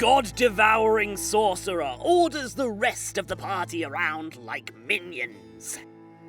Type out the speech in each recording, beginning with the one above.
God-Devouring Sorcerer orders the rest of the party around like minions.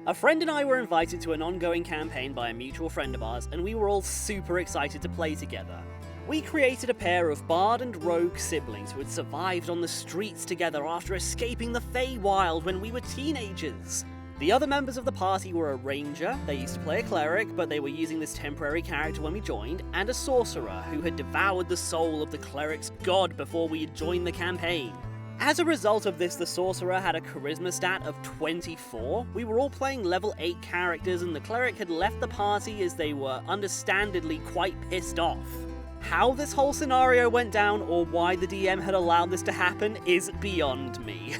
A friend and I were invited to an ongoing campaign by a mutual friend of ours, and we were all super excited to play together. We created a pair of bard and rogue siblings who had survived on the streets together after escaping the Feywild when we were teenagers. The other members of the party were a ranger, they used to play a cleric, but they were using this temporary character when we joined, and a sorcerer who had devoured the soul of the cleric's god before we had joined the campaign. As a result of this, the sorcerer had a charisma stat of 24. We were all playing level 8 characters, and the cleric had left the party as they were understandably quite pissed off. How this whole scenario went down, or why the DM had allowed this to happen, is beyond me.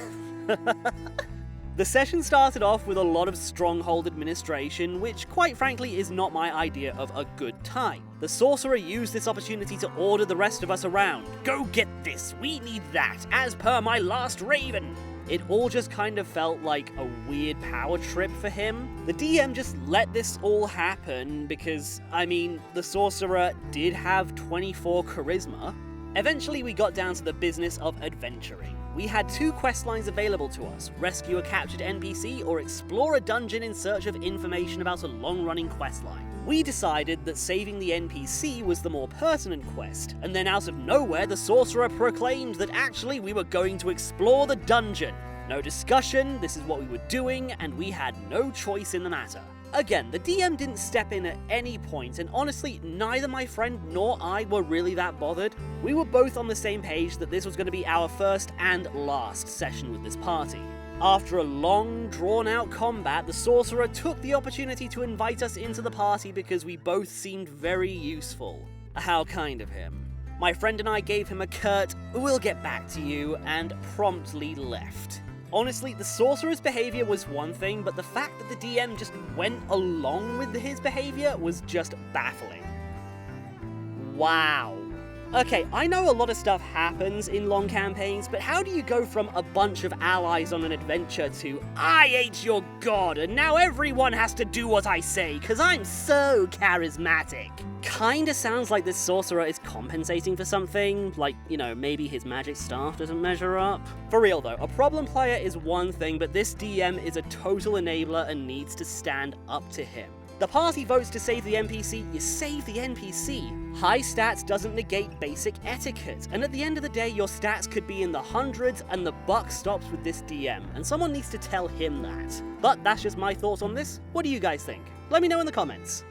The session started off with a lot of stronghold administration, which quite frankly is not my idea of a good time. The sorcerer used this opportunity to order the rest of us around. Go get this, we need that, as per my last raven. It all just kind of felt like a weird power trip for him. The DM just let this all happen because, I mean, the sorcerer did have 24 charisma. Eventually we got down to the business of adventuring. We had 2 quest lines available to us: rescue a captured NPC or explore a dungeon in search of information about a long-running quest line. We decided that saving the NPC was the more pertinent quest, and then out of nowhere the sorcerer proclaimed that actually we were going to explore the dungeon. No discussion, this is what we were doing, and we had no choice in the matter. Again, the DM didn't step in at any point, and honestly, neither my friend nor I were really that bothered. We were both on the same page that this was going to be our first and last session with this party. After a long, drawn-out combat, the sorcerer took the opportunity to invite us into the party because we both seemed very useful. How kind of him. My friend and I gave him a curt, "We'll get back to you," and promptly left. Honestly, the sorcerer's behavior was one thing, but the fact that the DM just went along with his behavior was just baffling. Wow. Okay, I know a lot of stuff happens in long campaigns, but how do you go from a bunch of allies on an adventure to, "I ate your god, and now everyone has to do what I say, cause I'm so charismatic"? Kinda sounds like this sorcerer is compensating for something, like, you know, maybe his magic staff doesn't measure up. For real though, a problem player is one thing, but this DM is a total enabler and needs to stand up to him. The party votes to save the NPC, you save the NPC. High stats doesn't negate basic etiquette, and at the end of the day your stats could be in the hundreds and the buck stops with this DM, and someone needs to tell him that. But that's just my thoughts on this. What do you guys think? Let me know in the comments.